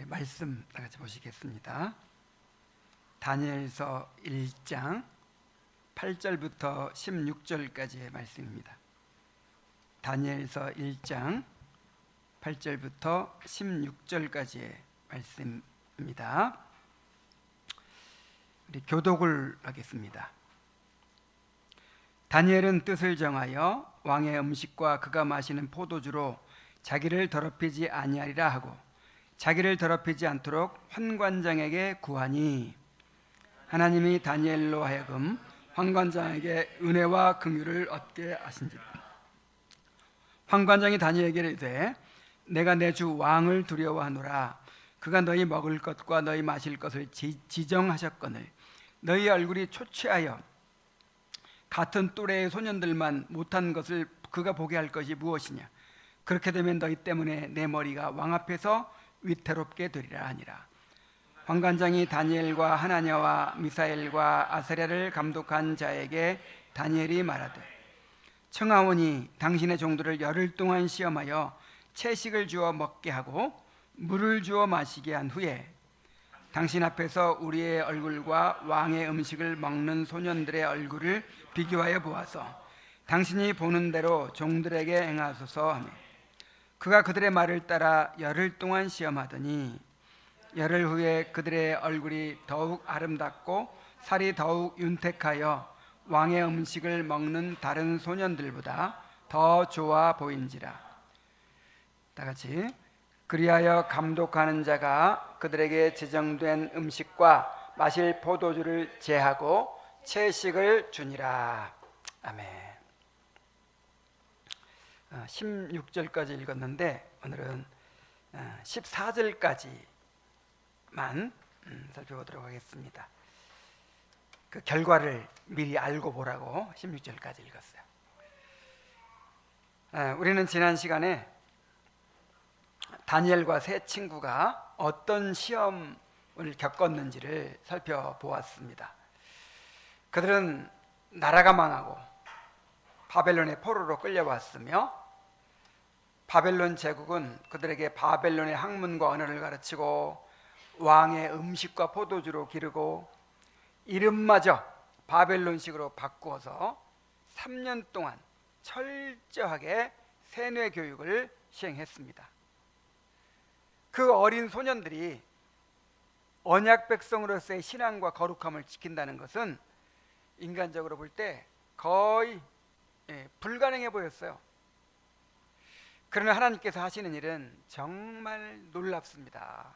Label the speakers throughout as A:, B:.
A: 말씀 다 같이 보시겠습니다. 다니엘서 1장 8절부터 16절까지의 말씀입니다. 다니엘서 1장 8절부터 16절까지의 말씀입니다. 우리 교독을 하겠습니다. 다니엘은 뜻을 정하여 왕의 음식과 그가 마시는 포도주로 자기를 더럽히지 아니하리라 하고 자기를 더럽히지 않도록 환관장에게 구하니 하나님이 다니엘로 하여금 환관장에게 은혜와 긍휼을 얻게 하신지라. 환관장이 다니엘에게 이르되 내가 내 주 왕을 두려워하노라. 그가 너희 먹을 것과 너희 마실 것을 지정하셨거늘 너희 얼굴이 초췌하여 같은 또래의 소년들만 못한 것을 그가 보게 할 것이 무엇이냐. 그렇게 되면 너희 때문에 내 머리가 왕 앞에서 위태롭게 되리라 하니라. 환관장이 다니엘과 하나냐와 미사엘과 아사랴를 감독한 자에게 다니엘이 말하되 청하오니 당신의 종들을 열흘 동안 시험하여 채식을 주어 먹게 하고 물을 주어 마시게 한 후에 당신 앞에서 우리의 얼굴과 왕의 음식을 먹는 소년들의 얼굴을 비교하여 보아서 당신이 보는 대로 종들에게 행하소서 하며 그가 그들의 말을 따라 열흘 동안 시험하더니 열흘 후에 그들의 얼굴이 더욱 아름답고 살이 더욱 윤택하여 왕의 음식을 먹는 다른 소년들보다 더 좋아 보인지라. 다 같이 그리하여 감독하는 자가 그들에게 지정된 음식과 마실 포도주를 제하고 채식을 주니라. 아멘. 16절까지 읽었는데 오늘은 14절까지만 살펴보도록 하겠습니다. 그 결과를 미리 알고 보라고 16절까지 읽었어요. 우리는 지난 시간에 다니엘과 세 친구가 어떤 시험을 겪었는지를 살펴보았습니다. 그들은 나라가 망하고 바벨론의 포로로 끌려왔으며 바벨론 제국은 그들에게 바벨론의 학문과 언어를 가르치고 왕의 음식과 포도주로 기르고 이름마저 바벨론식으로 바꾸어서 3년 동안 철저하게 세뇌 교육을 시행했습니다. 그 어린 소년들이 언약 백성으로서의 신앙과 거룩함을 지킨다는 것은 인간적으로 볼 때 거의 불가능해 보였어요. 그러나 하나님께서 하시는 일은 정말 놀랍습니다.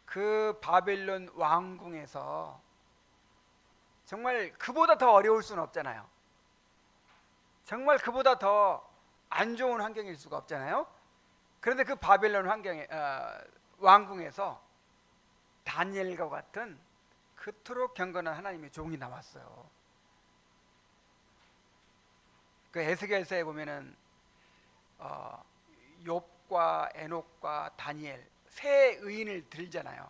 A: 그 바벨론 왕궁에서 정말 그보다 더 어려울 수는 없잖아요. 정말 그보다 더 안 좋은 환경일 수가 없잖아요. 그런데 그 바벨론 왕궁에서 다니엘과 같은 그토록 경건한 하나님의 종이 나왔어요. 그 에스겔서에 보면은 욥과 에녹과 다니엘 세 의인을 들잖아요.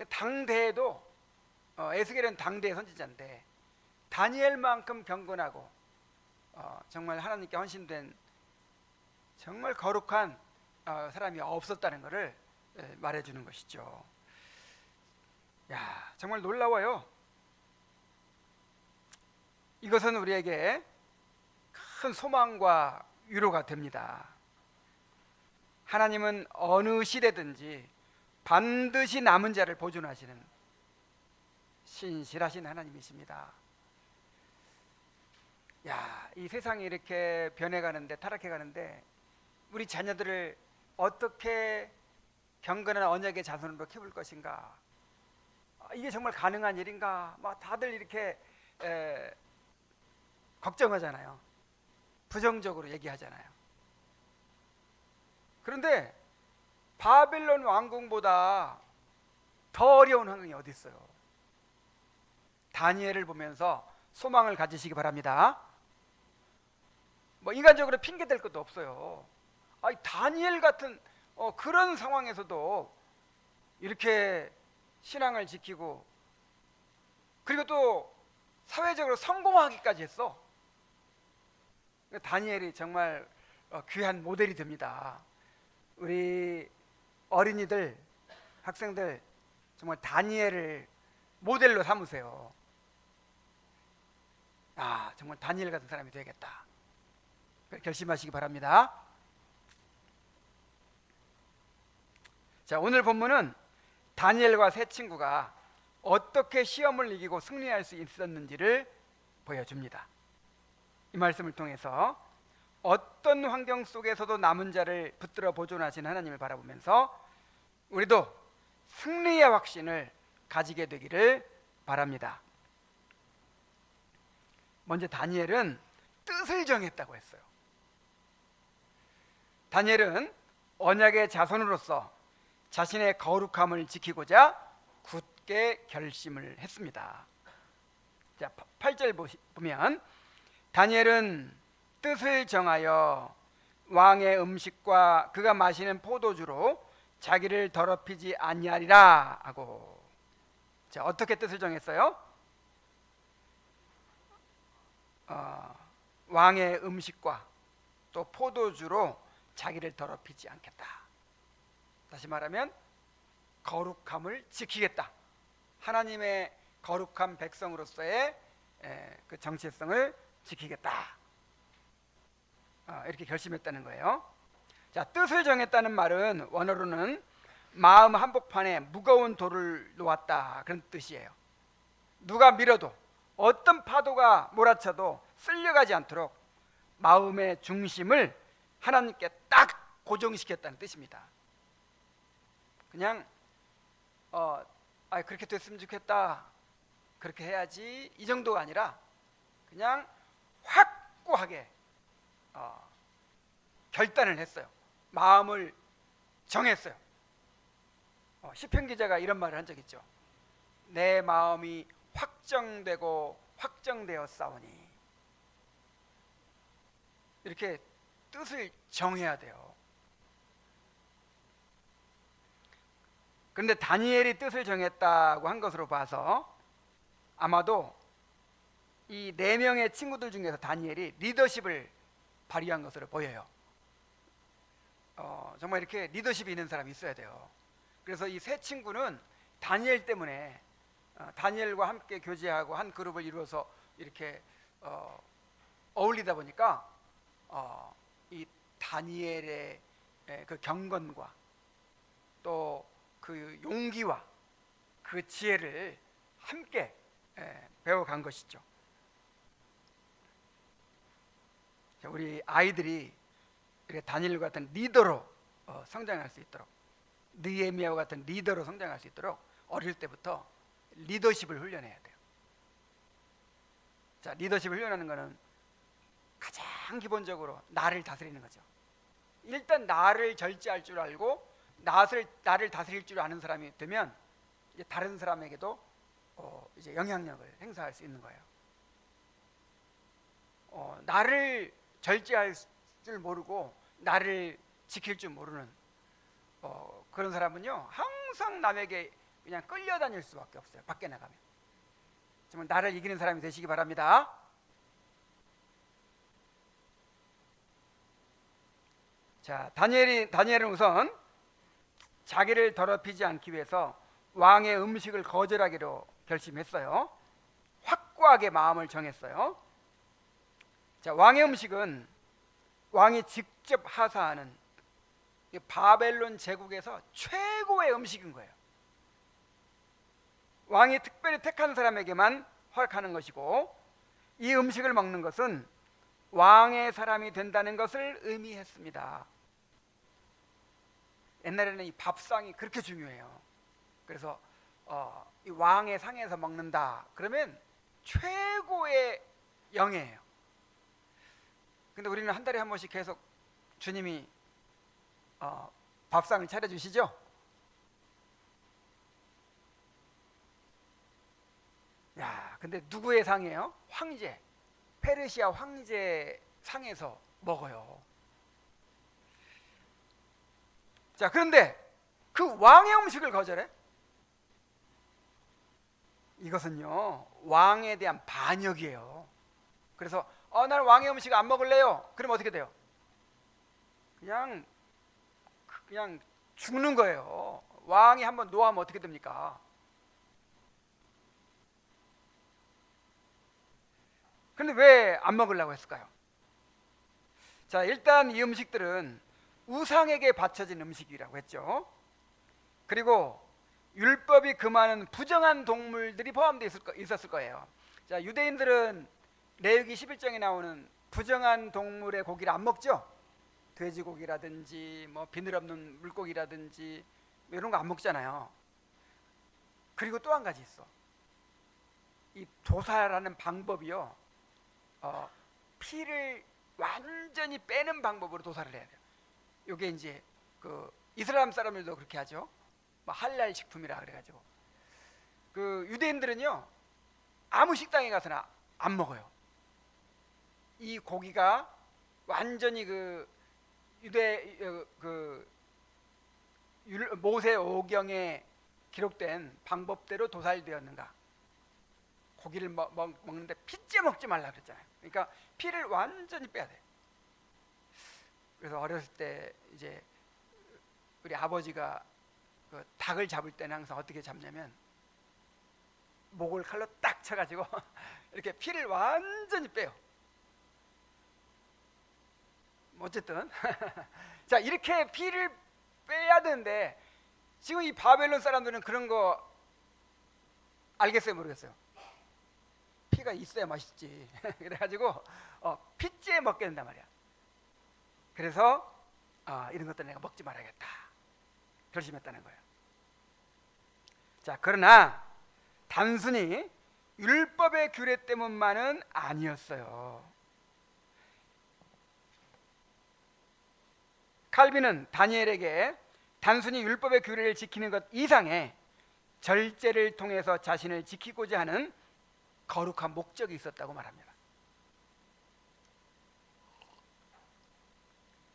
A: 당대에도 에스겔은 당대의 선지자인데 다니엘만큼 경건하고 정말 하나님께 헌신된 정말 거룩한 사람이 없었다는 것을 말해주는 것이죠. 야, 정말 놀라워요. 이것은 우리에게 큰 소망과 위로가 됩니다. 하나님은 어느 시대든지 반드시 남은 자를 보존하시는 신실하신 하나님이십니다. 야, 이 세상이 이렇게 변해가는데 타락해가는데 우리 자녀들을 어떻게 경건한 언약의 자손으로 키울 것인가? 이게 정말 가능한 일인가? 막 다들 이렇게 걱정하잖아요. 부정적으로 얘기하잖아요. 그런데 바벨론 왕궁보다 더 어려운 환경이 어디 있어요? 다니엘을 보면서 소망을 가지시기 바랍니다. 뭐 인간적으로 핑계댈 것도 없어요. 다니엘 같은 그런 상황에서도 이렇게 신앙을 지키고 그리고 또 사회적으로 성공하기까지 했어. 다니엘이 정말 귀한 모델이 됩니다. 우리 어린이들, 학생들 정말 다니엘을 모델로 삼으세요. 아, 정말 다니엘 같은 사람이 되겠다. 결심하시기 바랍니다. 자, 오늘 본문은 다니엘과 세 친구가 어떻게 시험을 이기고 승리할 수 있었는지를 보여줍니다. 이 말씀을 통해서 어떤 환경 속에서도 남은 자를 붙들어 보존하시는 하나님을 바라보면서 우리도 승리의 확신을 가지게 되기를 바랍니다. 먼저 다니엘은 뜻을 정했다고 했어요. 다니엘은 언약의 자손으로서 자신의 거룩함을 지키고자 굳게 결심을 했습니다. 자, 8절 보면 다니엘은 뜻을 정하여 왕의 음식과 그가 마시는 포도주로 자기를 더럽히지 아니하리라 하고. 자, 어떻게 뜻을 정했어요? 왕의 음식과 또 포도주로 자기를 더럽히지 않겠다. 다시 말하면 거룩함을 지키겠다. 하나님의 거룩한 백성으로서의 그 정체성을 지키겠다. 이렇게 결심했다는 거예요. 자, 뜻을 정했다는 말은 원어로는 마음 한복판에 무거운 돌을 놓았다, 그런 뜻이에요. 누가 밀어도 어떤 파도가 몰아쳐도 쓸려가지 않도록 마음의 중심을 하나님께 딱 고정시켰다는 뜻입니다. 그냥 그렇게 됐으면 좋겠다, 그렇게 해야지, 이 정도가 아니라 그냥 확고하게 결단을 했어요. 마음을 정했어요. 시편 기자가 이런 말을 한 적 있죠. 내 마음이 확정되고 확정되었사오니. 이렇게 뜻을 정해야 돼요. 그런데 다니엘이 뜻을 정했다고 한 것으로 봐서 아마도 이 4명의 친구들 중에서 다니엘이 리더십을 발휘한 것으로 보여요. 정말 이렇게 리더십이 있는 사람이 있어야 돼요. 그래서 이 세 친구는 다니엘 때문에 다니엘과 함께 교제하고 한 그룹을 이루어서 이렇게 어울리다 보니까 이 다니엘의 그 경건과 또 그 용기와 그 지혜를 함께 배워간 것이죠. 우리 아이들이 이렇게 다니엘 같은 리더로 성장할 수 있도록, 느헤미야와 같은 리더로 성장할 수 있도록 어릴 때부터 리더십을 훈련해야 돼요. 자, 리더십을 훈련하는 것은 가장 기본적으로 나를 다스리는 거죠. 일단 나를 절제할 줄 알고 나를 다스릴 줄 아는 사람이 되면 이제 다른 사람에게도 이제 영향력을 행사할 수 있는 거예요. 나를 절제할 줄 모르고 나를 지킬 줄 모르는 그런 사람은요, 항상 남에게 그냥 끌려다닐 수밖에 없어요. 밖에 나가면. 정말 나를 이기는 사람이 되시기 바랍니다. 자, 다니엘은 우선 자기를 더럽히지 않기 위해서 왕의 음식을 거절하기로 결심했어요. 확고하게 마음을 정했어요. 자, 왕의 음식은 왕이 직접 하사하는 바벨론 제국에서 최고의 음식인 거예요. 왕이 특별히 택한 사람에게만 허락하는 것이고, 이 음식을 먹는 것은 왕의 사람이 된다는 것을 의미했습니다. 옛날에는 이 밥상이 그렇게 중요해요. 그래서 이 왕의 상에서 먹는다 그러면 최고의 영예예요. 근데 우리는 한 달에 한 번씩 계속 주님이 밥상을 차려주시죠. 야, 근데 누구의 상이에요? 황제, 페르시아 황제 상에서 먹어요. 자, 그런데 그 왕의 음식을 거절해? 이것은요, 왕에 대한 반역이에요. 그래서 나는 왕의 음식 안 먹을래요. 그럼 어떻게 돼요? 그냥 그냥 죽는 거예요. 왕이 한번 노하면 어떻게 됩니까? 그런데 왜 안 먹으려고 했을까요? 자, 일단 이 음식들은 우상에게 바쳐진 음식이라고 했죠. 그리고 율법이 금하는 부정한 동물들이 포함되어 있었을 거예요. 자, 유대인들은 레위기 11장에 나오는 부정한 동물의 고기를 안 먹죠. 돼지고기라든지 뭐 비늘 없는 물고기라든지 뭐 이런 거 안 먹잖아요. 그리고 또 한 가지 있어. 이 도살하는 방법이요, 피를 완전히 빼는 방법으로 도살을 해야 돼요. 이게 이제 그 이슬람 사람들도 그렇게 하죠. 뭐 할랄 식품이라 그래가지고. 그 유대인들은요, 아무 식당에 가서나 안 먹어요. 이 고기가 완전히 그 유대 그 모세 오경에 기록된 방법대로 도살되었는가. 고기를 먹는데 피째 먹지 말라 그랬잖아요. 그러니까 피를 완전히 빼야 돼. 그래서 어렸을 때 이제 우리 아버지가 그 닭을 잡을 때는 항상 어떻게 잡냐면 목을 칼로 딱 쳐가지고 이렇게 피를 완전히 빼요. 어쨌든 자, 이렇게 피를 빼야 되는데 지금 이 바벨론 사람들은 그런 거 알겠어요, 모르겠어요? 피가 있어야 맛있지. 그래가지고 피째 먹게 된단 말이야. 그래서 이런 것들 내가 먹지 말아야겠다 결심했다는 거예요. 자, 그러나 단순히 율법의 규례 때문만은 아니었어요. 칼빈은 다니엘에게 단순히 율법의 규례를 지키는 것 이상의 절제를 통해서 자신을 지키고자 하는 거룩한 목적이 있었다고 말합니다.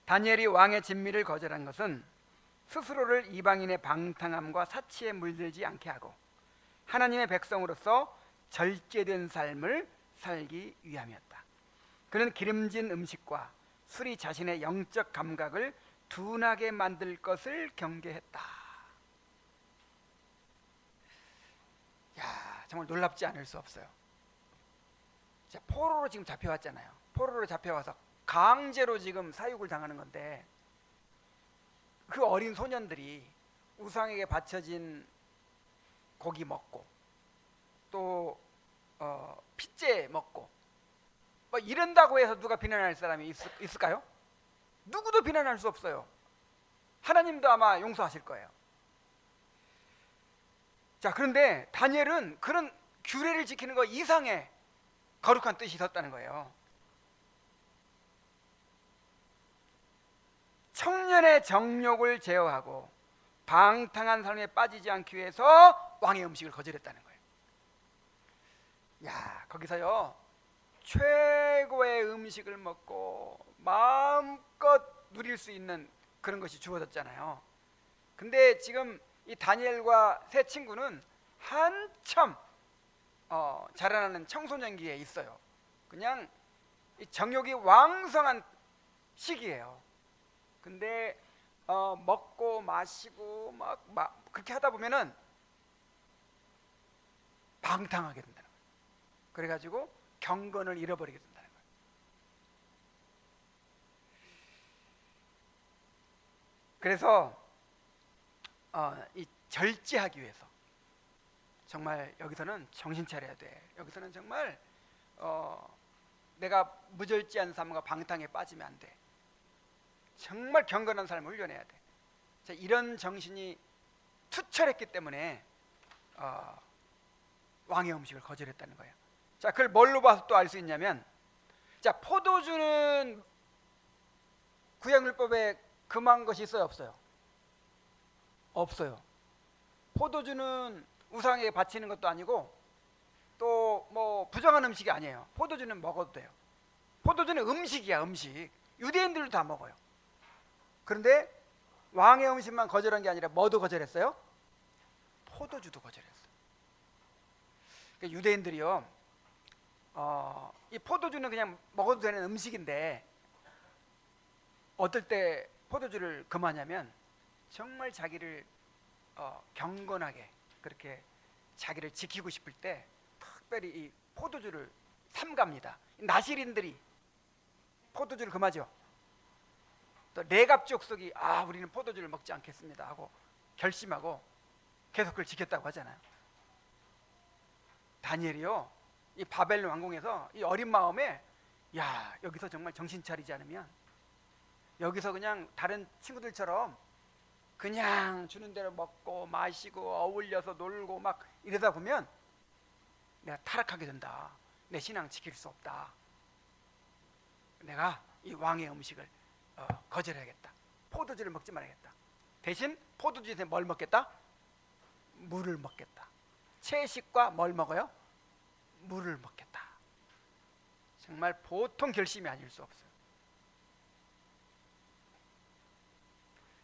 A: 다니엘이 왕의 진미를 거절한 것은 스스로를 이방인의 방탕함과 사치에 물들지 않게 하고 하나님의 백성으로서 절제된 삶을 살기 위함이었다. 그는 기름진 음식과 술이 자신의 영적 감각을 둔하게 만들 것을 경계했다. 야, 정말 놀랍지 않을 수 없어요. 자, 포로로 지금 잡혀왔잖아요. 포로로 잡혀와서 강제로 지금 사육을 당하는 건데 그 어린 소년들이 우상에게 바쳐진 고기 먹고 또 피째 먹고 뭐 이런다고 해서 누가 비난할 사람이 있을까요? 누구도 비난할 수 없어요. 하나님도 아마 용서하실 거예요. 자, 그런데 다니엘은 그런 규례를 지키는 것 이상의 거룩한 뜻이 있었다는 거예요. 청년의 정욕을 제어하고 방탕한 삶에 빠지지 않기 위해서 왕의 음식을 거절했다는 거예요. 야, 거기서요 최고의 음식을 먹고 마음껏 누릴 수 있는 그런 것이 주어졌잖아요. 근데 지금 이 다니엘과 세 친구는 한참 자라나는 청소년기에 있어요. 그냥 이 정욕이 왕성한 시기예요. 근데 먹고 마시고 막 그렇게 하다 보면은 방탕하게 된다는 거예요. 그래가지고 경건을 잃어버리게 된다는 거예요. 그래서 이 절제하기 위해서 정말 여기서는 정신 차려야 돼. 여기서는 정말 내가 무절제한 삶과 방탕에 빠지면 안 돼. 정말 경건한 삶을 훈련해야 돼. 자, 이런 정신이 투철했기 때문에 왕의 음식을 거절했다는 거예요. 자, 그걸 뭘로 봐서 또 알 수 있냐면, 자, 포도주는 구약율법에 금한 것이 있어요, 없어요? 없어요. 포도주는 우상에게 바치는 것도 아니고 또 뭐 부정한 음식이 아니에요. 포도주는 먹어도 돼요. 포도주는 음식이야, 음식. 유대인들도 다 먹어요. 그런데 왕의 음식만 거절한 게 아니라 뭐도 거절했어요? 포도주도 거절했어요. 그러니까 유대인들이요, 이 포도주는 그냥 먹어도 되는 음식인데 어떨 때 포도주를 금하냐면 정말 자기를 경건하게 그렇게 자기를 지키고 싶을 때 특별히 이 포도주를 삼갑니다. 나시린들이 포도주를 금하죠. 또 레갑 족속이 우리는 포도주를 먹지 않겠습니다 하고 결심하고 계속 그걸 지켰다고 하잖아요. 다니엘이요, 이 바벨론 왕궁에서 이 어린 마음에 여기서 정말 정신 차리지 않으면, 여기서 그냥 다른 친구들처럼 그냥 주는 대로 먹고 마시고 어울려서 놀고 막 이러다 보면 내가 타락하게 된다. 내 신앙 지킬 수 없다. 내가 이 왕의 음식을 거절해야겠다. 포도주를 먹지 말아야겠다. 대신 포도주에 뭘 먹겠다? 물을 먹겠다. 채식과 뭘 먹어요? 물을 먹겠다. 정말 보통 결심이 아닐 수 없어요.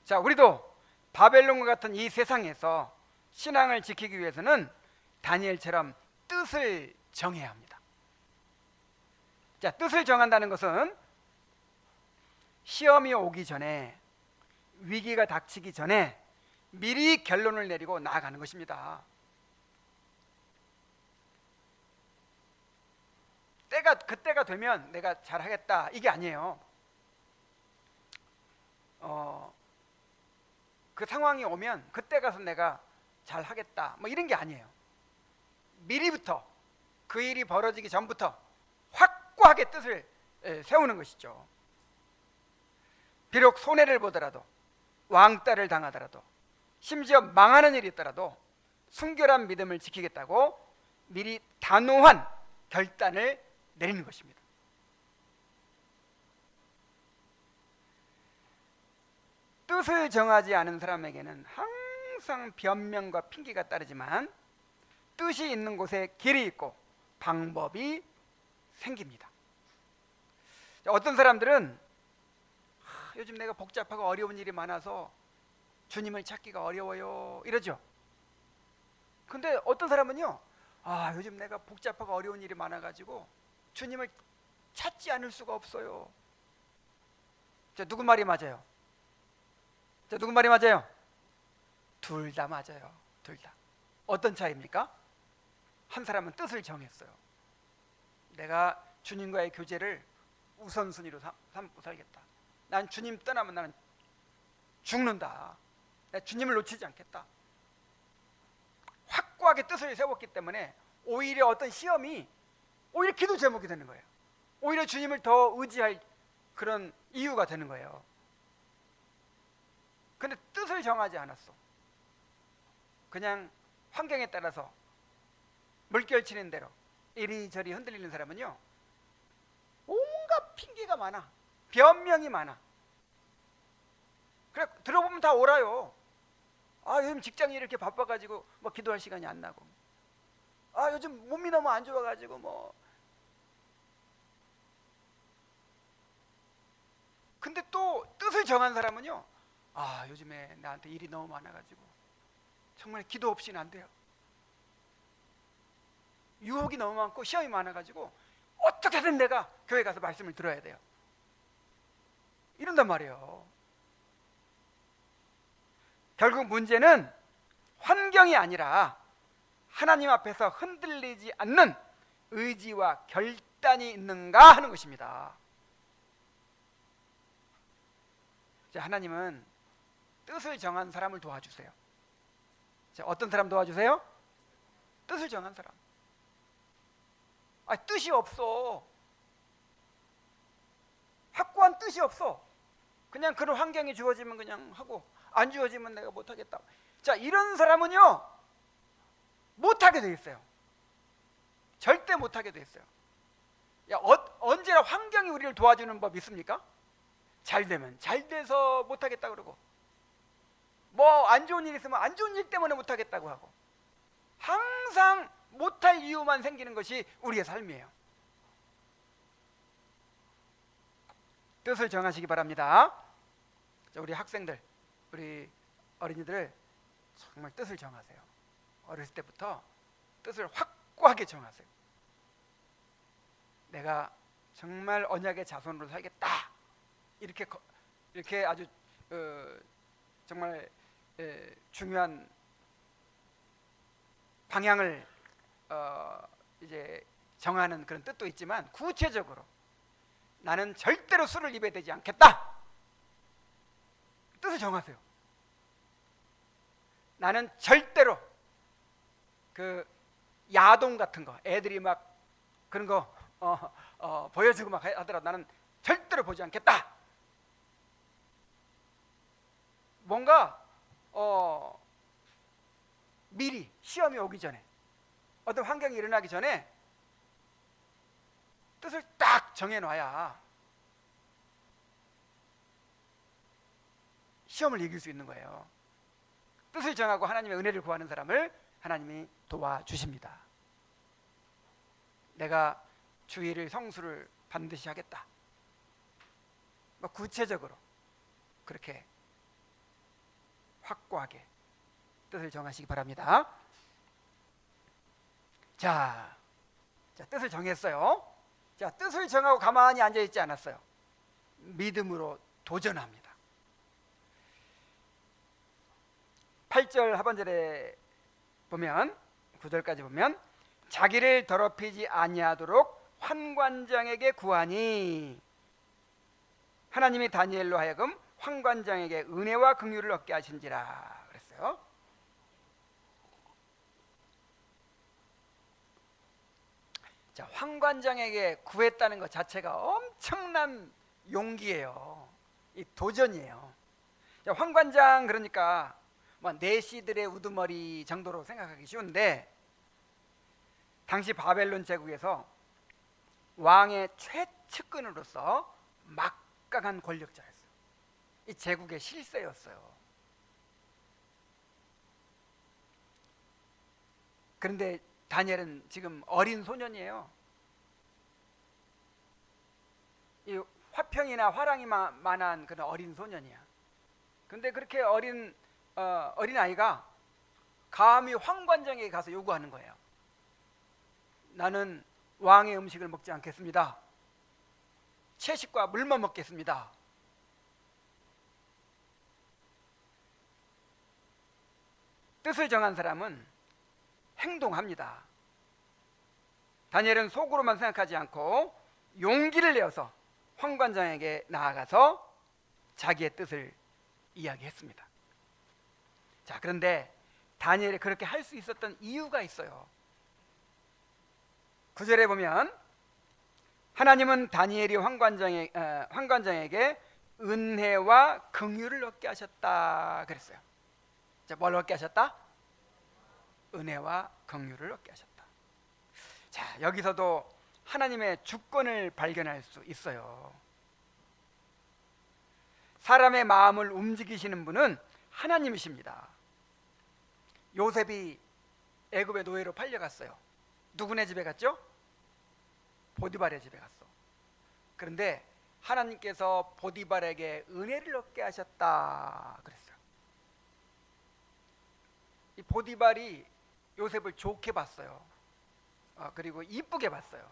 A: 자, 우리도 바벨론과 같은 이 세상에서 신앙을 지키기 위해서는 다니엘처럼 뜻을 정해야 합니다. 자, 뜻을 정한다는 것은 시험이 오기 전에, 위기가 닥치기 전에 미리 결론을 내리고 나아가는 것입니다. 그때가 되면 내가 잘하겠다 이게 아니에요. 그 상황이 오면 그때 가서 내가 잘하겠다 뭐 이런 게 아니에요. 미리부터, 그 일이 벌어지기 전부터 확고하게 뜻을 세우는 것이죠. 비록 손해를 보더라도, 왕따를 당하더라도, 심지어 망하는 일이 있더라도 순결한 믿음을 지키겠다고 미리 단호한 결단을 내리는 것입니다. 뜻을 정하지 않은 사람에게는 항상 변명과 핑계가 따르지만 뜻이 있는 곳에 길이 있고 방법이 생깁니다. 어떤 사람들은 요즘 내가 복잡하고 어려운 일이 많아서 주님을 찾기가 어려워요 이러죠. 근데 어떤 사람은요, 요즘 내가 복잡하고 어려운 일이 많아가지고 주님을 찾지 않을 수가 없어요. 누구 말이 맞아요? 누구 말이 맞아요? 둘 다 맞아요. 둘 다. 어떤 차이입니까? 한 사람은 뜻을 정했어요. 내가 주님과의 교제를 우선순위로 삼고 살겠다. 난 주님 떠나면 나는 죽는다. 내가 주님을 놓치지 않겠다. 확고하게 뜻을 세웠기 때문에 오히려 어떤 시험이 오히려 기도 제목이 되는 거예요. 오히려 주님을 더 의지할 그런 이유가 되는 거예요. 근데 뜻을 정하지 않았어. 그냥 환경에 따라서 물결치는 대로 이리저리 흔들리는 사람은요, 온갖 핑계가 많아. 변명이 많아. 그래, 들어보면 다 옳아요. 요즘 직장이 이렇게 바빠가지고 뭐 기도할 시간이 안 나고, 요즘 몸이 너무 안 좋아가지고 뭐. 근데 또 뜻을 정한 사람은요, 요즘에 나한테 일이 너무 많아가지고 정말 기도 없이는 안 돼요. 유혹이 너무 많고 시험이 많아가지고 어떻게든 내가 교회 가서 말씀을 들어야 돼요. 이런단 말이에요. 결국 문제는 환경이 아니라 하나님 앞에서 흔들리지 않는 의지와 결단이 있는가 하는 것입니다. 하나님은 뜻을 정한 사람을 도와주세요. 어떤 사람 도와주세요? 뜻을 정한 사람. 뜻이 없어. 확고한 뜻이 없어. 그냥 그런 환경이 주어지면 그냥 하고, 안 주어지면 내가 못하겠다. 이런 사람은요, 못하게 돼 있어요. 절대 못하게 돼 있어요. 언제나 환경이 우리를 도와주는 법 있습니까? 잘 되면 잘 돼서 못하겠다 그러고, 뭐 안 좋은 일 있으면 안 좋은 일 때문에 못하겠다고 하고, 항상 못할 이유만 생기는 것이 우리의 삶이에요. 뜻을 정하시기 바랍니다. 우리 학생들, 우리 어린이들 정말 뜻을 정하세요. 어렸을 때부터 뜻을 확고하게 정하세요. 내가 정말 언약의 자손으로 살겠다. 이렇게 아주 정말 중요한 방향을 이제 정하는 그런 뜻도 있지만, 구체적으로 나는 절대로 술을 입에 대지 않겠다, 뜻을 정하세요. 나는 절대로 그 야동 같은 거, 애들이 막 그런 거 보여주고 막 하더라도 나는 절대로 보지 않겠다. 뭔가 미리 시험이 오기 전에, 어떤 환경이 일어나기 전에 뜻을 딱 정해놔야 시험을 이길 수 있는 거예요. 뜻을 정하고 하나님의 은혜를 구하는 사람을 하나님이 도와주십니다. 내가 주일을 성수를 반드시 하겠다, 뭐 구체적으로 그렇게 확고하게 뜻을 정하시기 바랍니다. 자, 뜻을 정했어요. 자, 뜻을 정하고 가만히 앉아 있지 않았어요. 믿음으로 도전합니다. 8절 하반절에 보면, 9절까지 보면, 자기를 더럽히지 아니하도록 환관장에게 구하니 하나님이 다니엘로 하여금 환관장에게 은혜와 긍휼을 얻게 하신지라 그랬어요. 자, 환관장에게 구했다는 것 자체가 엄청난 용기예요. 이 도전이에요. 자, 환관장, 그러니까 뭐 내시들의 우두머리 정도로 생각하기 쉬운데, 당시 바벨론 제국에서 왕의 최측근으로서 막강한 권력자였어요. 이 제국의 실세였어요. 그런데 다니엘은 지금 어린 소년이에요. 이 화평이나 화랑이 만한 그런 어린 소년이야. 그런데 그렇게 어린 아이가 감히 환관장에게 가서 요구하는 거예요. 나는 왕의 음식을 먹지 않겠습니다. 채식과 물만 먹겠습니다. 뜻을 정한 사람은 행동합니다. 다니엘은 속으로만 생각하지 않고 용기를 내어서 환관장에게 나아가서 자기의 뜻을 이야기했습니다. 자, 그런데 다니엘이 그렇게 할 수 있었던 이유가 있어요. 9절에 보면, 하나님은 다니엘이 환관장에게 은혜와 긍휼을 얻게 하셨다 그랬어요. 자, 뭘 얻게 하셨다? 은혜와 긍휼을 얻게 하셨다. 자, 여기서도 하나님의 주권을 발견할 수 있어요. 사람의 마음을 움직이시는 분은 하나님이십니다. 요셉이 애굽의 노예로 팔려갔어요. 누구네 집에 갔죠? 보디발의 집에 갔어. 그런데 하나님께서 보디발에게 은혜를 얻게 하셨다 그랬어요. 이 보디발이 요셉을 좋게 봤어요. 그리고 이쁘게 봤어요.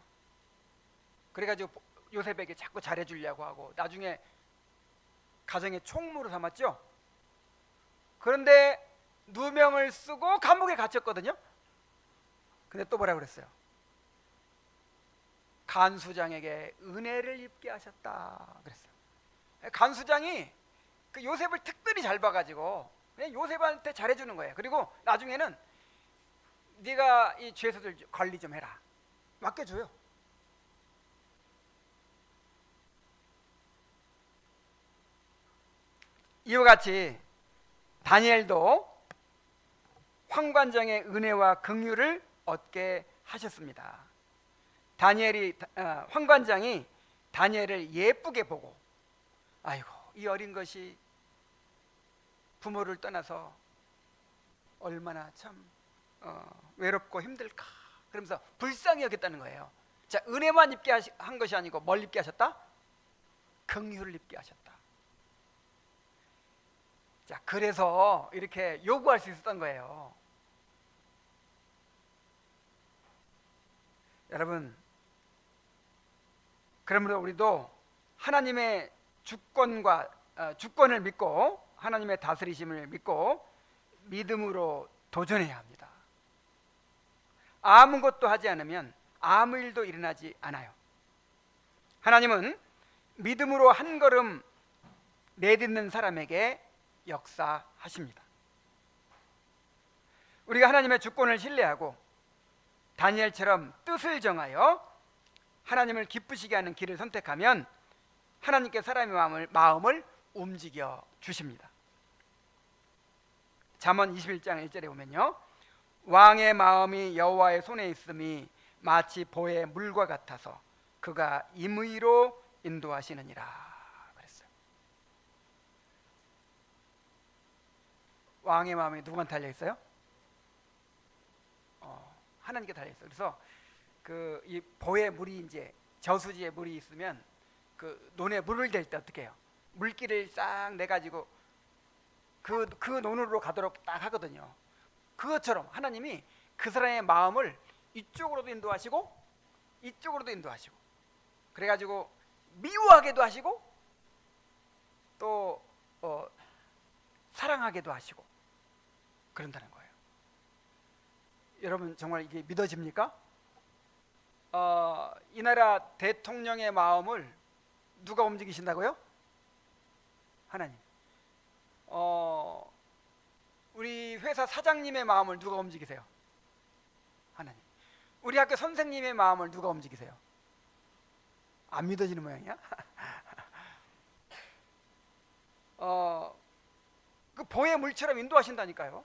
A: 그래가지고 요셉에게 자꾸 잘해주려고 하고 나중에 가정의 총무로 삼았죠. 그런데 누명을 쓰고 감옥에 갇혔거든요. 근데 또 뭐라고 그랬어요? 간수장에게 은혜를 입게 하셨다 그랬어요. 간수장이 그 요셉을 특별히 잘 봐가지고 그냥 요셉한테 잘해주는 거예요. 그리고 나중에는 네가 이 죄수들 관리 좀 해라, 맡겨줘요. 이와 같이 다니엘도 환관장의 은혜와 긍휼을 얻게 하셨습니다. 환관장이 다니엘을 예쁘게 보고, 아이고, 이 어린 것이 부모를 떠나서 얼마나 참 외롭고 힘들까, 그러면서 불쌍히 여겼다는 거예요. 자, 은혜만 입게 한 것이 아니고 뭘 입게 하셨다? 긍휼을 입게 하셨다. 자, 그래서 이렇게 요구할 수 있었던 거예요. 여러분, 그러므로 우리도 하나님의 주권을 믿고 하나님의 다스리심을 믿고 믿음으로 도전해야 합니다. 아무것도 하지 않으면 아무 일도 일어나지 않아요. 하나님은 믿음으로 한 걸음 내딛는 사람에게 역사하십니다. 우리가 하나님의 주권을 신뢰하고 다니엘처럼 뜻을 정하여 하나님을 기쁘시게 하는 길을 선택하면 하나님께 사람의 마음을 움직여 주십니다. 잠언 21장 1절에 보면요, 왕의 마음이 여호와의 손에 있음이 마치 보의 물과 같아서 그가 임의로 인도하시느니라 그랬어요. 왕의 마음이 누구한테 달려 있어요? 하나님께 달려 있어요. 그래서 이 보의 물이 이제 저수지에 물이 있으면 그 논에 물을 댈 때 어떻게 해요? 물길을 싹 내 가지고 그 논으로 가도록 딱 하거든요. 그것처럼 하나님이 그 사람의 마음을 이쪽으로도 인도하시고 이쪽으로도 인도하시고, 그래가지고 미워하게도 하시고 또 사랑하게도 하시고 그런다는 거예요. 여러분 정말 이게 믿어집니까? 이 나라 대통령의 마음을 누가 움직이신다고요? 하나님. 우리 회사 사장님의 마음을 누가 움직이세요? 하나님. 우리 학교 선생님의 마음을 누가 움직이세요? 안 믿어지는 모양이야? 그 보의 물처럼 인도하신다니까요.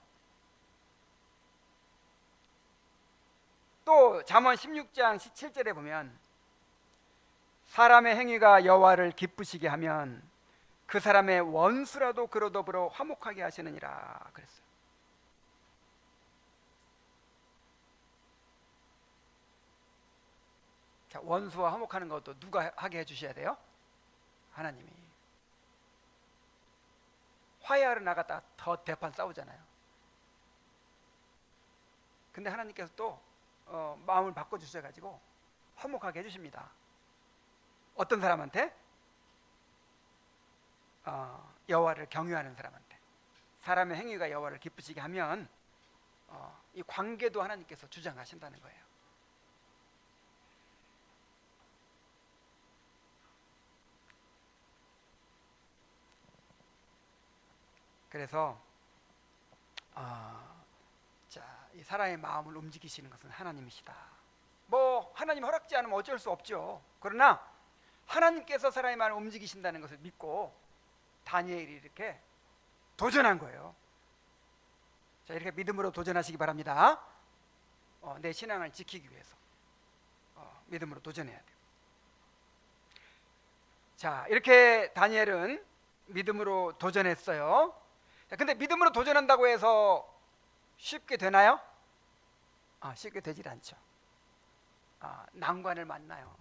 A: 또 잠언 16장 17절에 보면 사람의 행위가 여호와를 기쁘시게 하면 그 사람의 원수라도 그로 더불어 화목하게 하시느니라 그랬어요. 자, 원수와 화목하는 것도 누가 하게 해주셔야 돼요? 하나님이. 화해하러 나갔다가 더 대판 싸우잖아요. 근데 하나님께서 또 마음을 바꿔주셔가지고 화목하게 해주십니다. 어떤 사람한테? 여호와를 경유하는 사람한테. 사람의 행위가 여호와를 기쁘시게 하면 이 관계도 하나님께서 주장하신다는 거예요. 그래서 이 사람의 마음을 움직이시는 것은 하나님이시다. 뭐 하나님 허락지 않으면 어쩔 수 없죠. 그러나 하나님께서 사람의 마음을 움직이신다는 것을 믿고 다니엘이 이렇게 도전한 거예요. 자, 이렇게 믿음으로 도전하시기 바랍니다. 내 신앙을 지키기 위해서 믿음으로 도전해야 돼요. 자, 이렇게 다니엘은 믿음으로 도전했어요. 자, 근데 믿음으로 도전한다고 해서 쉽게 되나요? 쉽게 되질 않죠. 난관을 만나요.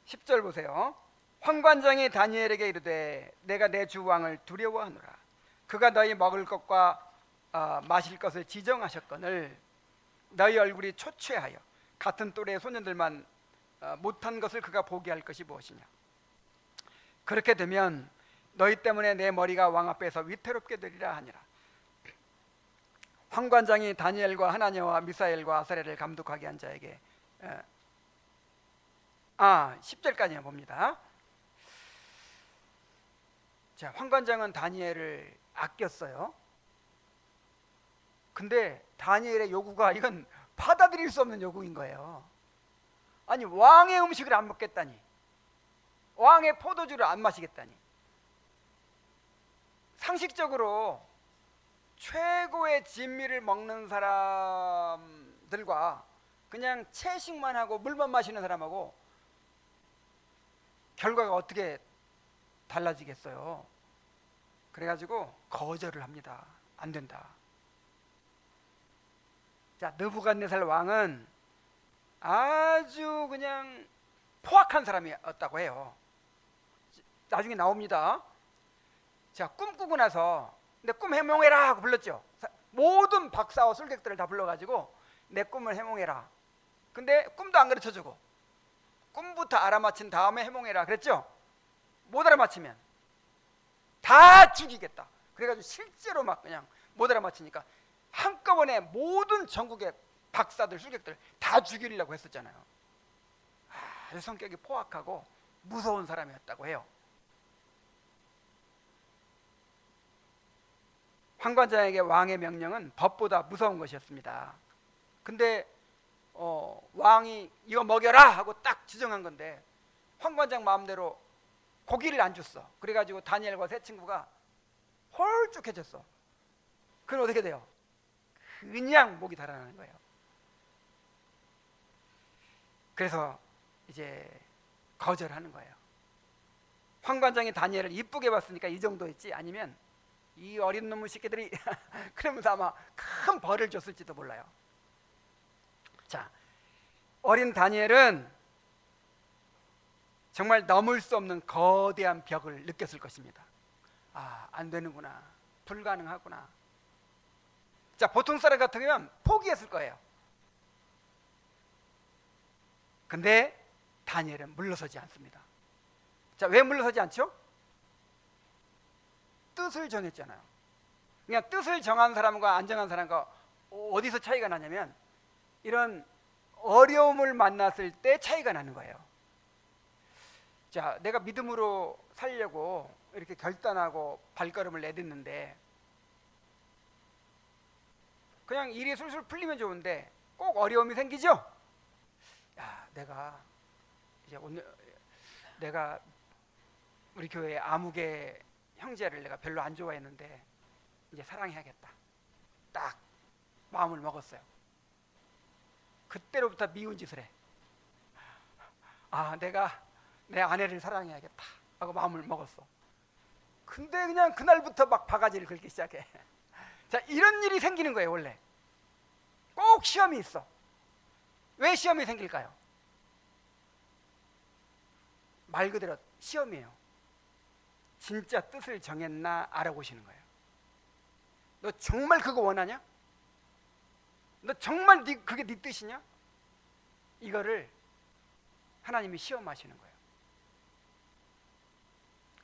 A: 10절 보세요. 환관장이 다니엘에게 이르되 내가 내 주 왕을 두려워하노라. 그가 너희 먹을 것과 마실 것을 지정하셨거늘 너희 얼굴이 초췌하여 같은 또래의 소년들만 못한 것을 그가 보게 할 것이 무엇이냐. 그렇게 되면 너희 때문에 내 머리가 왕 앞에서 위태롭게 되리라 하니라. 환관장이 다니엘과 하나냐와 미사엘과 아사랴를 감독하게 한 자에게 10절까지만 봅니다. 자, 환관장은 다니엘을 아꼈어요. 근데 다니엘의 요구가 이건 받아들일 수 없는 요구인 거예요. 아니, 왕의 음식을 안 먹겠다니, 왕의 포도주를 안 마시겠다니. 상식적으로 최고의 진미를 먹는 사람들과 그냥 채식만 하고 물만 마시는 사람하고 결과가 어떻게 달라지겠어요? 그래가지고 거절을 합니다. 안 된다. 자, 느부갓네살 왕은 아주 그냥 포악한 사람이었다고 해요. 나중에 나옵니다. 자, 꿈꾸고 나서 내 꿈 해몽해라 하고 불렀죠. 모든 박사와 술객들을 다 불러가지고 내 꿈을 해몽해라. 근데 꿈도 안 가르쳐주고 꿈부터 알아맞힌 다음에 해몽해라 그랬죠. 못 알아맞히면 다 죽이겠다. 그래가지고 실제로 막 그냥 못 알아맞히니까 한꺼번에 모든 전국의 박사들, 술객들 다 죽이려고 했었잖아요. 아주 성격이 포악하고 무서운 사람이었다고 해요. 황관장에게 왕의 명령은 법보다 무서운 것이었습니다. 근데 왕이 이거 먹여라 하고 딱 지정한 건데 황관장 마음대로 고기를 안 줬어. 그래가지고 다니엘과 세 친구가 홀쭉해졌어. 그럼 어떻게 돼요? 그냥 목이 달아나는 거예요. 그래서 이제 거절하는 거예요. 황관장이 다니엘을 이쁘게 봤으니까 이 정도 있지, 아니면 이 어린 놈의 새끼들이 그러면서 아마 큰 벌을 줬을지도 몰라요. 자, 어린 다니엘은 정말 넘을 수 없는 거대한 벽을 느꼈을 것입니다. 아, 안 되는구나, 불가능하구나. 자, 보통 사람 같으면 포기했을 거예요. 근데 다니엘은 물러서지 않습니다. 자, 왜 물러서지 않죠? 뜻을 정했잖아요. 그냥 뜻을 정한 사람과 안 정한 사람과 어디서 차이가 나냐면 이런 어려움을 만났을 때 차이가 나는 거예요. 자, 내가 믿음으로 살려고 이렇게 결단하고 발걸음을 내딛는데 그냥 일이 술술 풀리면 좋은데 꼭 어려움이 생기죠? 야, 내가 우리 교회 아무개 형제를 내가 별로 안 좋아했는데 이제 사랑해야겠다. 딱 마음을 먹었어요. 그때로부터 미운 짓을 해. 아, 내가 내 아내를 사랑해야겠다 하고 마음을 먹었어. 근데 그냥 그날부터 막 바가지를 긁기 시작해. 자, 이런 일이 생기는 거예요. 원래 꼭 시험이 있어. 왜 시험이 생길까요? 말 그대로 시험이에요. 진짜 뜻을 정했나 알아보시는 거예요. 너 정말 그거 원하냐? 너 정말 그게 네 뜻이냐? 이거를 하나님이 시험하시는 거예요.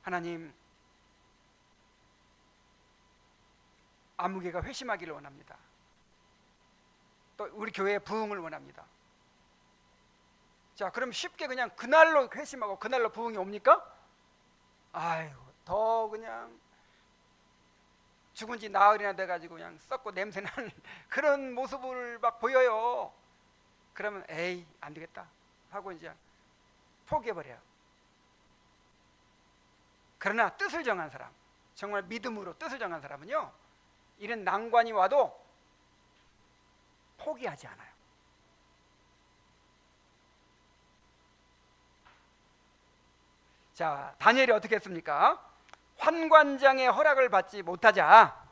A: 하나님, 아무개가 회심하기를 원합니다. 또 우리 교회의 부흥을 원합니다. 자, 그럼 쉽게 그냥 그날로 회심하고 그날로 부흥이 옵니까? 아이고, 더 그냥 죽은 지 나흘이나 돼가지고 그냥 썩고 냄새나는 그런 모습을 막 보여요. 그러면 에이, 안 되겠다 하고 이제 포기해버려요. 그러나 뜻을 정한 사람, 정말 믿음으로 뜻을 정한 사람은요, 이런 난관이 와도 포기하지 않아요. 자, 다니엘이 어떻게 했습니까? 환관장의 허락을 받지 못하자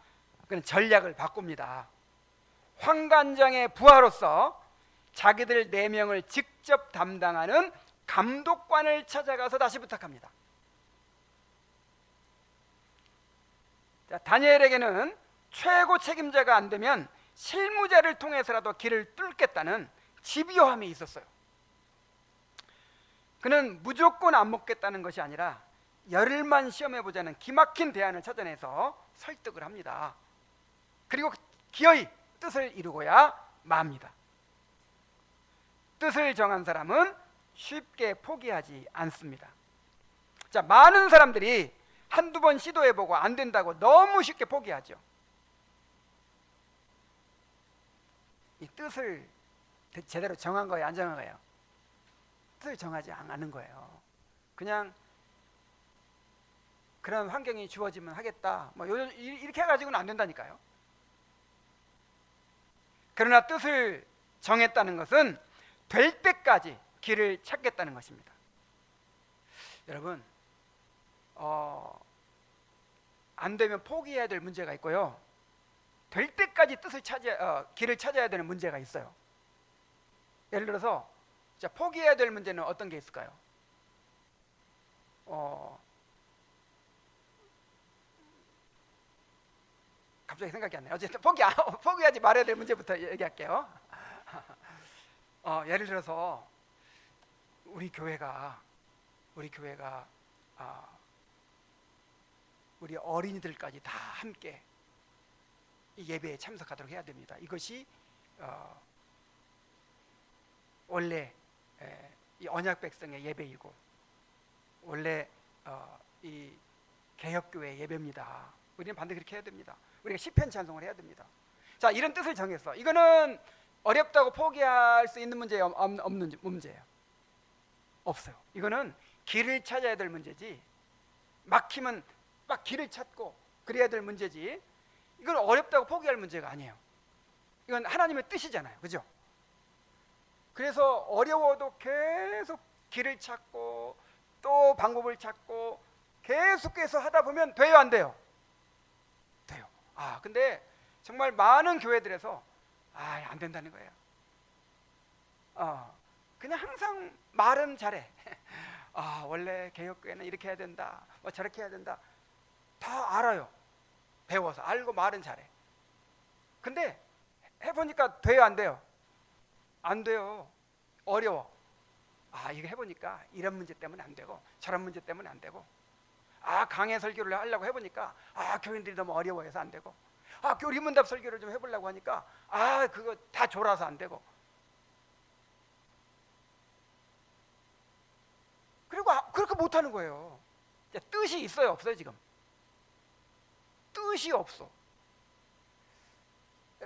A: 그는 전략을 바꿉니다. 환관장의 부하로서 자기들 4명을 직접 담당하는 감독관을 찾아가서 다시 부탁합니다. 자, 다니엘에게는 최고 책임자가 안 되면 실무자를 통해서라도 길을 뚫겠다는 집요함이 있었어요. 그는 무조건 안 먹겠다는 것이 아니라 열흘만 시험해보자는 기막힌 대안을 찾아내서 설득을 합니다. 그리고 기어이 뜻을 이루고야 맙니다. 뜻을 정한 사람은 쉽게 포기하지 않습니다. 자, 많은 사람들이 한두 번 시도해보고 안 된다고 너무 쉽게 포기하죠. 이 뜻을 제대로 정한 거예요, 안 정한 거예요? 뜻을 정하지 않은 거예요. 그냥 그런 환경이 주어지면 하겠다, 뭐 이렇게 해가지고는 안 된다니까요. 그러나 뜻을 정했다는 것은 될 때까지 길을 찾겠다는 것입니다. 여러분, 안 되면 포기해야 될 문제가 있고요, 될 때까지 길을 찾아야 되는 문제가 있어요. 예를 들어서 자, 포기해야 될 문제는 어떤 게 있을까요? 갑자기 생각이 안 나요. 어쨌든 포기하지 말아야 될 문제부터 얘기할게요. 예를 들어서 우리 교회가 우리 어린이들까지 다 함께 이 예배에 참석하도록 해야 됩니다. 이것이 원래 이 언약 백성의 예배이고 원래 이 개혁교회 예배입니다. 우리는 반드시 그렇게 해야 됩니다. 우리가 시편 찬송을 해야 됩니다. 자, 이런 뜻을 정했어. 이거는 어렵다고 포기할 수 있는 문제예요? 없는 문제예요? 없어요. 이거는 길을 찾아야 될 문제지, 막히면 막 길을 찾고 그래야 될 문제지, 이건 어렵다고 포기할 문제가 아니에요. 이건 하나님의 뜻이잖아요. 그죠? 그래서 어려워도 계속 길을 찾고 또 방법을 찾고 계속해서 하다 보면 돼요, 안 돼요? 돼요. 근데 정말 많은 교회들에서 안 된다는 거예요. 그냥 항상 말은 잘해. 원래 개혁교회는 이렇게 해야 된다, 뭐 저렇게 해야 된다, 다 알아요. 배워서 알고 말은 잘해. 근데 해보니까 돼요, 안 돼요? 안 돼요. 어려워. 이거 해보니까 이런 문제 때문에 안 되고 저런 문제 때문에 안 되고, 강해 설교를 하려고 해보니까 교인들이 너무 어려워해서 안 되고, 교리문답 설교를 좀 해보려고 하니까 그거 다 졸아서 안 되고, 그리고 그렇게 못하는 거예요. 뜻이 있어요, 없어요? 지금 뜻이 없어.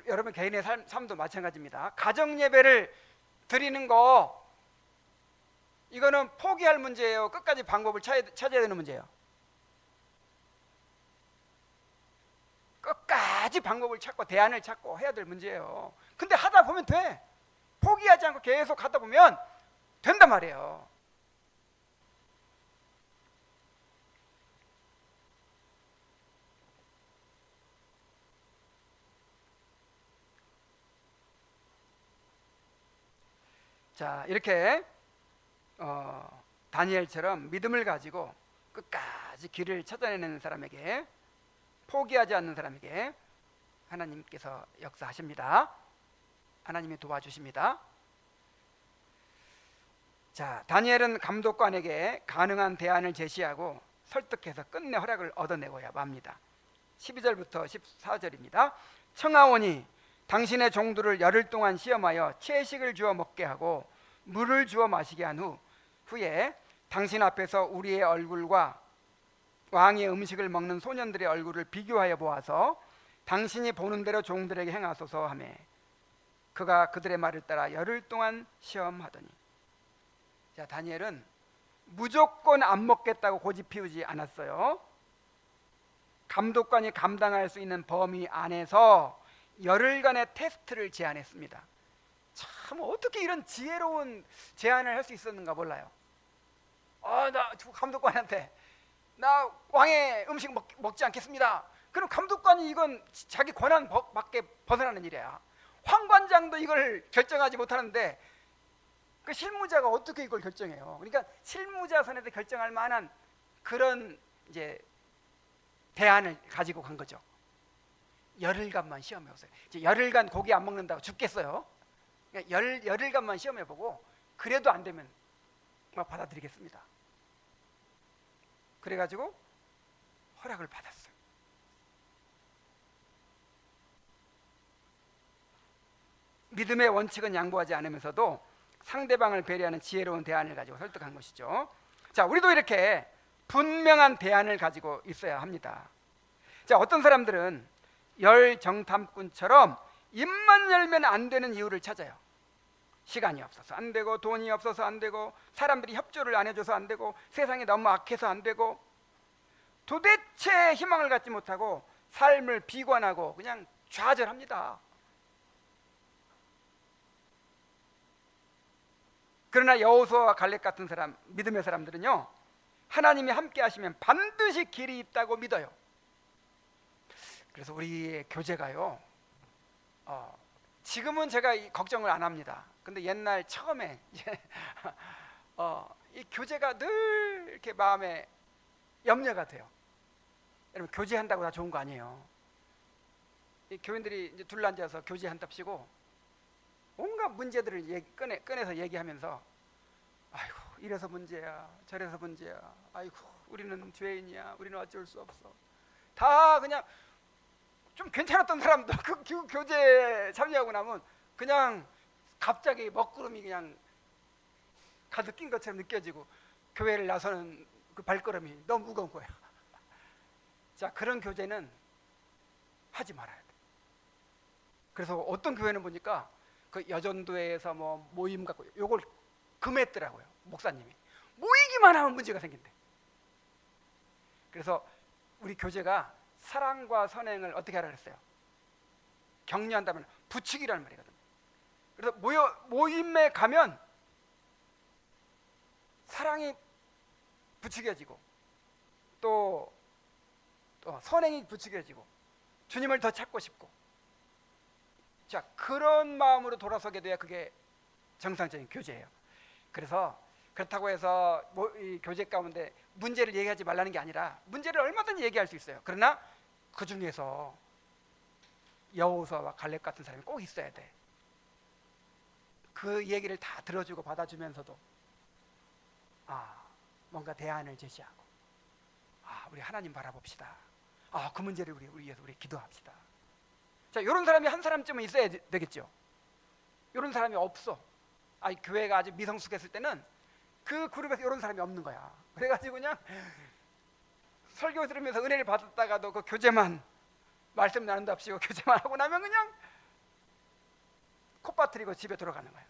A: 여러분 개인의 삶도 마찬가지입니다. 가정 예배를 드리는 거, 이거는 포기할 문제예요? 끝까지 방법을 찾아야 되는 문제예요? 끝까지 방법을 찾고 대안을 찾고 해야 될 문제예요. 근데 하다 보면 돼. 포기하지 않고 계속 하다 보면 된단 말이에요. 자, 이렇게 다니엘처럼 믿음을 가지고 끝까지 길을 찾아내는 사람에게, 포기하지 않는 사람에게 하나님께서 역사하십니다. 하나님이 도와주십니다. 자, 다니엘은 감독관에게 가능한 대안을 제시하고 설득해서 끝내 허락을 얻어내고야 맙니다. 12절부터 14절입니다. 청하오니 당신의 종들을 열흘 동안 시험하여 채식을 주어 먹게 하고 물을 주어 마시게 한 후에 당신 앞에서 우리의 얼굴과 왕의 음식을 먹는 소년들의 얼굴을 비교하여 보아서 당신이 보는 대로 종들에게 행하소서 하며, 그가 그들의 말을 따라 열흘 동안 시험하더니. 자, 다니엘은 무조건 안 먹겠다고 고집 피우지 않았어요. 감독관이 감당할 수 있는 범위 안에서 열흘간의 테스트를 제안했습니다. 참, 어떻게 이런 지혜로운 제안을 할 수 있었는가 몰라요. 나 감독관한테 나 왕의 음식 먹지 않겠습니다. 그럼 감독관이 이건 자기 권한 밖에 벗어나는 일이야. 황관장도 이걸 결정하지 못하는데 그 실무자가 어떻게 이걸 결정해요? 그러니까 실무자 선에서 결정할 만한 그런 이제 대안을 가지고 간 거죠. 열흘간만 시험해보세요. 이제 열흘간 고기 안 먹는다고 죽겠어요? 그러니까 열흘간만 시험해보고 그래도 안 되면 막 받아들이겠습니다. 그래가지고 허락을 받았어요. 믿음의 원칙은 양보하지 않으면서도 상대방을 배려하는 지혜로운 대안을 가지고 설득한 것이죠. 자, 우리도 이렇게 분명한 대안을 가지고 있어야 합니다. 자, 어떤 사람들은 열정탐꾼처럼 입만 열면 안 되는 이유를 찾아요. 시간이 없어서 안 되고, 돈이 없어서 안 되고, 사람들이 협조를 안 해줘서 안 되고, 세상이 너무 악해서 안 되고, 도대체 희망을 갖지 못하고 삶을 비관하고 그냥 좌절합니다. 그러나 여호수아와 갈렙 같은 사람, 믿음의 사람들은요, 하나님이 함께 하시면 반드시 길이 있다고 믿어요. 그래서 우리의 교제가요, 지금은 제가 걱정을 안 합니다. 근데 옛날 처음에 이 교제가 늘 이렇게 마음에 염려가 돼요. 여러분, 교제한다고 다 좋은 거 아니에요. 이 교인들이 이제 둘러앉아서 교제한답시고 온갖 문제들을 꺼내서 얘기하면서, 아이고 이래서 문제야, 저래서 문제야, 아이고 우리는 죄인이야, 우리는 어쩔 수 없어, 다 그냥 좀 괜찮았던 사람도 그 교제 참여하고 나면 그냥 갑자기 먹구름이 그냥 가득 낀 것처럼 느껴지고 교회를 나서는 그 발걸음이 너무 무거운 거예요. 자, 그런 교제는 하지 말아야 돼. 그래서 어떤 교회는 보니까 그 여전도에서 뭐 모임 갖고 요걸 금했더라고요. 목사님이 모이기만 하면 문제가 생긴대. 그래서 우리 교제가 사랑과 선행을 어떻게 하라 그랬어요? 격려한다면 부추기라는 말이거든요. 그래서 모임에 가면 사랑이 부추겨지고 또 선행이 부추겨지고 주님을 더 찾고 싶고, 자, 그런 마음으로 돌아서게 돼야 그게 정상적인 교제예요. 그래서 그렇다고 해서 이 교제 가운데 문제를 얘기하지 말라는 게 아니라 문제를 얼마든지 얘기할 수 있어요. 그러나 그 중에서 여호수아와 갈렙 같은 사람이 꼭 있어야 돼. 그 얘기를 다 들어주고 받아주면서도 뭔가 대안을 제시하고, 우리 하나님 바라봅시다. 그 문제를 위해서 우리 기도합시다. 자, 이런 사람이 한 사람쯤은 있어야 되겠죠. 이런 사람이 없어. 교회가 아주 미성숙했을 때는 그 그룹에서 이런 사람이 없는 거야. 그래가지고 그냥 설교 들으면서 은혜를 받았다가도 그 교제만 말씀 나눈답시고 교제만 하고 나면 그냥 콧바트리고 집에 돌아가는 거야.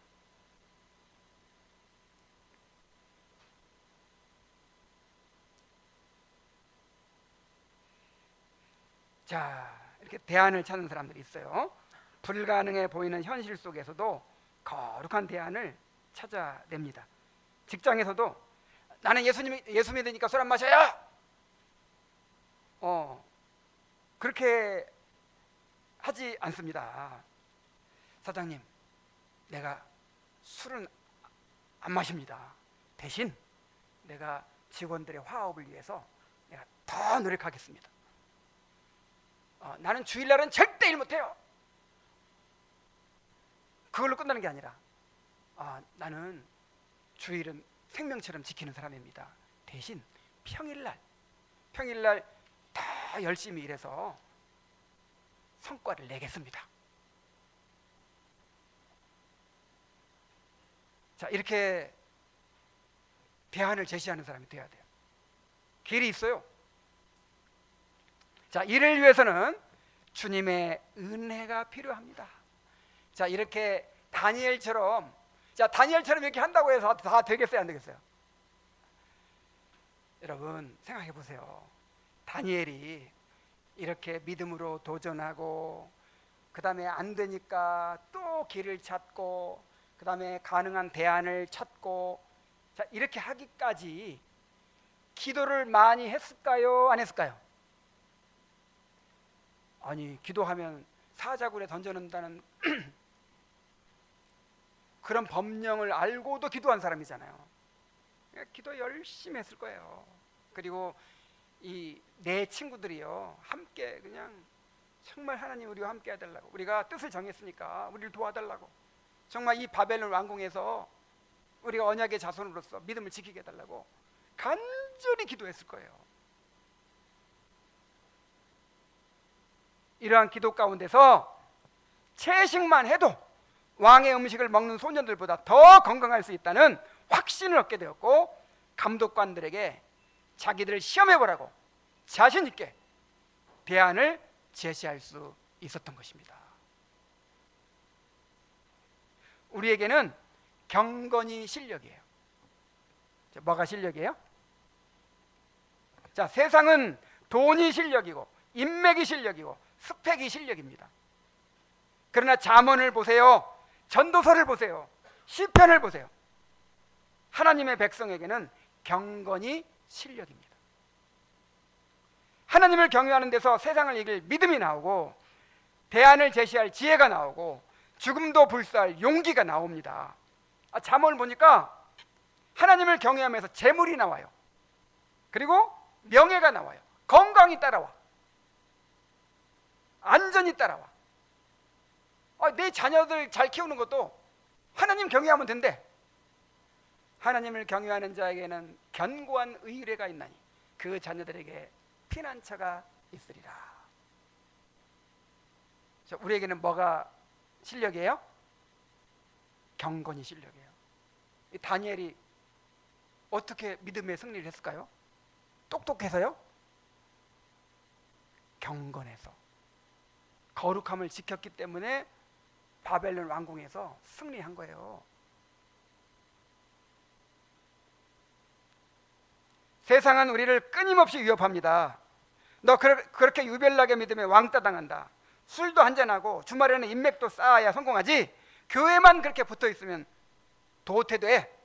A: 자, 이렇게 대안을 찾는 사람들이 있어요. 불가능해 보이는 현실 속에서도 거룩한 대안을 찾아냅니다. 직장에서도 나는 예수 믿으니까 술 안 마셔요. 그렇게 하지 않습니다. 사장님, 내가 술은 안 마십니다. 대신 내가 직원들의 화합을 위해서 내가 더 노력하겠습니다. 나는 주일날은 절대 일 못해요. 그걸로 끝나는 게 아니라 나는 주일은 생명처럼 지키는 사람입니다. 대신 평일날 더 열심히 일해서 성과를 내겠습니다. 자, 이렇게 대안을 제시하는 사람이 되어야 돼요. 길이 있어요. 자, 이를 위해서는 주님의 은혜가 필요합니다. 자, 이렇게 다니엘처럼 이렇게 한다고 해서 다 되겠어요, 안 되겠어요? 여러분 생각해 보세요. 다니엘이 이렇게 믿음으로 도전하고, 그 다음에 안 되니까 또 길을 찾고, 그 다음에 가능한 대안을 찾고, 자, 이렇게 하기까지 기도를 많이 했을까요, 안 했을까요? 기도하면 사자굴에 던져놓는다는 그런 법령을 알고도 기도한 사람이잖아요. 기도 열심히 했을 거예요. 그리고 내 친구들이요, 함께 그냥 정말 하나님 우리와 함께 해달라고, 우리가 뜻을 정했으니까 우리를 도와달라고, 정말 이 바벨론 왕궁에서 우리가 언약의 자손으로서 믿음을 지키게 해달라고 간절히 기도했을 거예요. 이러한 기도 가운데서 채식만 해도 왕의 음식을 먹는 소년들보다 더 건강할 수 있다는 확신을 얻게 되었고, 감독관들에게 자기들을 시험해보라고 자신 있게 대안을 제시할 수 있었던 것입니다. 우리에게는 경건이 실력이에요. 뭐가 실력이에요? 자, 세상은 돈이 실력이고 인맥이 실력이고 스펙이 실력입니다. 그러나 잠언을 보세요, 전도서를 보세요, 시편을 보세요. 하나님의 백성에게는 경건이 실력입니다. 하나님을 경외하는 데서 세상을 이길 믿음이 나오고, 대안을 제시할 지혜가 나오고, 죽음도 불사할 용기가 나옵니다. 잠언을 보니까 하나님을 경외하면서 재물이 나와요. 그리고 명예가 나와요. 건강이 따라와. 안전이 따라와. 내 자녀들 잘 키우는 것도 하나님 경외하면 된대. 하나님을 경외하는 자에게는 견고한 의뢰가 있나니 그 자녀들에게 피난처가 있으리라. 우리에게는 뭐가 실력이에요? 경건이 실력이에요. 이 다니엘이 어떻게 믿음의 승리를 했을까요? 똑똑해서요? 경건해서 거룩함을 지켰기 때문에 바벨론 왕궁에서 승리한 거예요. 세상은 우리를 끊임없이 위협합니다. 너 그렇게 유별나게 믿으면 왕따 당한다. 술도 한잔하고 주말에는 인맥도 쌓아야 성공하지. 교회만 그렇게 붙어있으면 도태돼.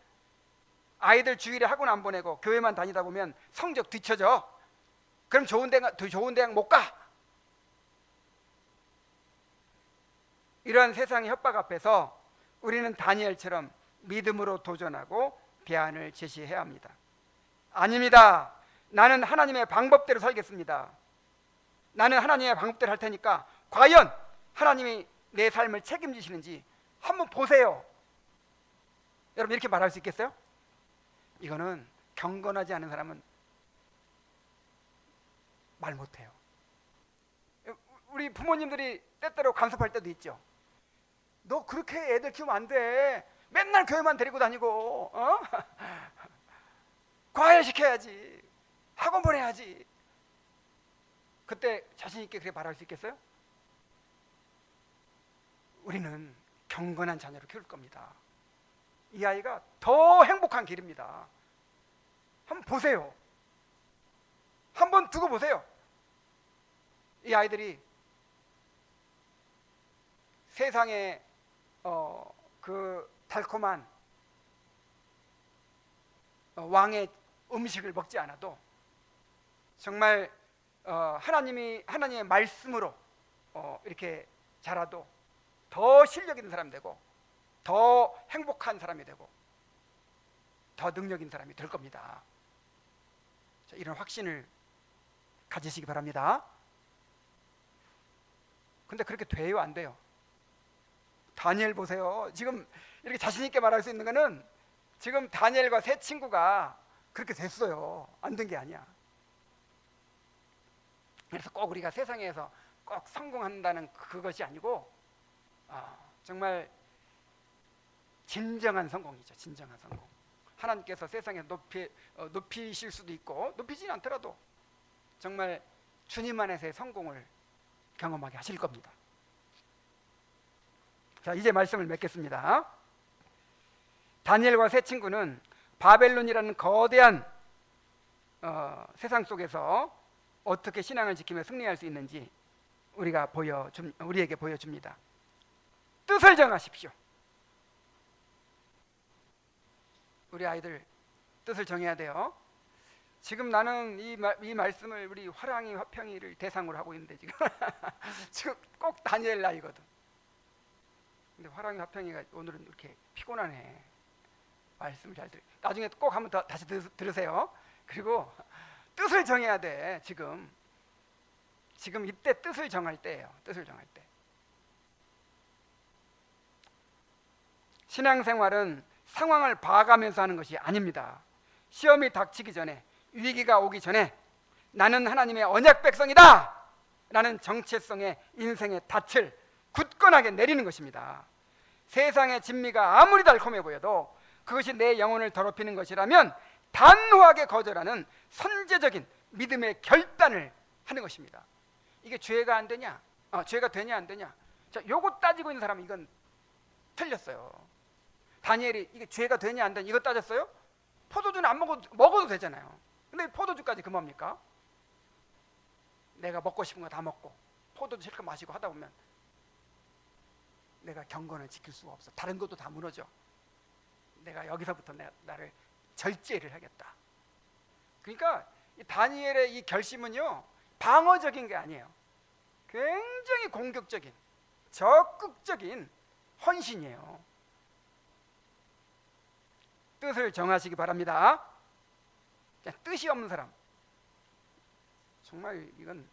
A: 아이들 주일에 학원 안 보내고 교회만 다니다 보면 성적 뒤처져. 그럼 좋은 대학 못 가. 이러한 세상의 협박 앞에서 우리는 다니엘처럼 믿음으로 도전하고 대안을 제시해야 합니다. 아닙니다. 나는 하나님의 방법대로 살겠습니다. 나는 하나님의 방법대로 할 테니까 과연 하나님이 내 삶을 책임지시는지 한번 보세요. 여러분 이렇게 말할 수 있겠어요? 이거는 경건하지 않은 사람은 말 못해요. 우리 부모님들이 때때로 간섭할 때도 있죠. 너 그렇게 애들 키우면 안 돼. 맨날 교회만 데리고 다니고 과외시켜야지. 학원 보내야지. 그때 자신 있게 그렇게 말할 수 있겠어요? 우리는 경건한 자녀를 키울 겁니다. 이 아이가 더 행복한 길입니다. 한번 보세요. 한번 두고 보세요. 이 아이들이 세상에 그 달콤한 왕의 음식을 먹지 않아도 정말 하나님의 말씀으로 이렇게 자라도 더 실력 있는 사람이 되고 더 행복한 사람이 되고 더 능력 있는 사람이 될 겁니다. 자, 이런 확신을 가지시기 바랍니다. 근데 그렇게 돼요, 안 돼요? 다니엘 보세요. 지금 이렇게 자신 있게 말할 수 있는 거는 지금 다니엘과 세 친구가 그렇게 됐어요. 안 된 게 아니야. 그래서 꼭 우리가 세상에서 꼭 성공한다는 그것이 아니고 정말 진정한 성공이죠. 진정한 성공. 하나님께서 세상에 높이실 수도 있고 높이진 않더라도 정말 주님 안에서의 성공을 경험하게 하실 겁니다. 자, 이제 말씀을 맺겠습니다. 다니엘과 세 친구는 바벨론이라는 거대한 세상 속에서 어떻게 신앙을 지키며 승리할 수 있는지 우리에게 보여줍니다. 뜻을 정하십시오. 우리 아이들 뜻을 정해야 돼요. 지금 나는 이 말씀을 우리 화랑이 화평이를 대상으로 하고 있는데 지금 꼭 다니엘 나이거든. 근데 화랑이 화평이가 오늘은 이렇게 피곤하네. 말씀을 잘 나중에 꼭 한번 더 다시 들으세요. 그리고 뜻을 정해야 돼. 지금 이때 뜻을 정할 때예요. 뜻을 정할 때. 신앙생활은 상황을 봐가면서 하는 것이 아닙니다. 시험이 닥치기 전에, 위기가 오기 전에 나는 하나님의 언약 백성이다 라는 정체성의 인생의 닻을 굳건하게 내리는 것입니다. 세상의 진미가 아무리 달콤해 보여도 그것이 내 영혼을 더럽히는 것이라면 단호하게 거절하는 선제적인 믿음의 결단을 하는 것입니다. 이게 죄가 안 되냐? 죄가 되냐 안 되냐? 자, 요거 따지고 있는 사람은 이건 틀렸어요. 다니엘이 이게 죄가 되냐 안 되냐 이거 따졌어요? 포도주는 안 먹어도 되잖아요. 근데 포도주까지 그뭡니까? 내가 먹고 싶은 거 다 먹고 포도주 실컷 마시고 하다 보면 내가 경건을 지킬 수가 없어. 다른 것도 다 무너져. 내가 여기서부터 나를 절제를 하겠다. 그러니까 이 다니엘의 이 결심은요 방어적인 게 아니에요. 굉장히 공격적인 적극적인 헌신이에요. 뜻을 정하시기 바랍니다. 뜻이 없는 사람 정말 이건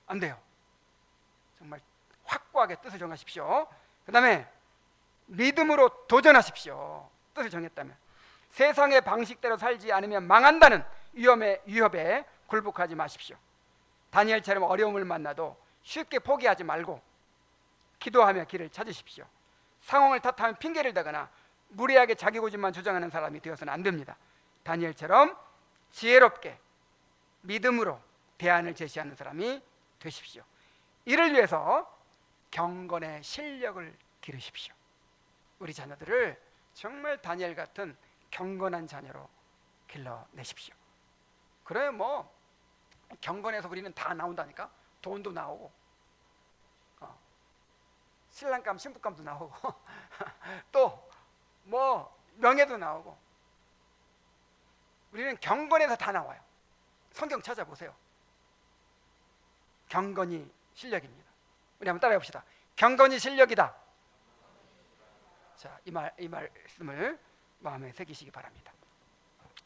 A: 안 돼요. 정말 확고하게 뜻을 정하십시오. 그 다음에 믿음으로 도전하십시오. 뜻을 정했다면 세상의 방식대로 살지 않으면 망한다는 위협에 굴복하지 마십시오. 다니엘처럼 어려움을 만나도 쉽게 포기하지 말고 기도하며 길을 찾으십시오. 상황을 탓하며 핑계를 대거나 무리하게 자기 고집만 주장하는 사람이 되어서는 안 됩니다. 다니엘처럼 지혜롭게 믿음으로 대안을 제시하는 사람이 되십시오. 이를 위해서 경건의 실력을 기르십시오. 우리 자녀들을 정말 다니엘 같은 경건한 자녀로 길러내십시오. 그래 뭐 경건해서 우리는 다 나온다니까. 돈도 나오고 신랑감 신부감도 나오고 또 뭐 명예도 나오고 우리는 경건해서 다 나와요. 성경 찾아보세요. 경건이 실력입니다. 우리 한번 따라해 봅시다. 경건이 실력이다. 자, 이 말씀을 마음에 새기시기 바랍니다.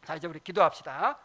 A: 자, 이제 우리 기도합시다.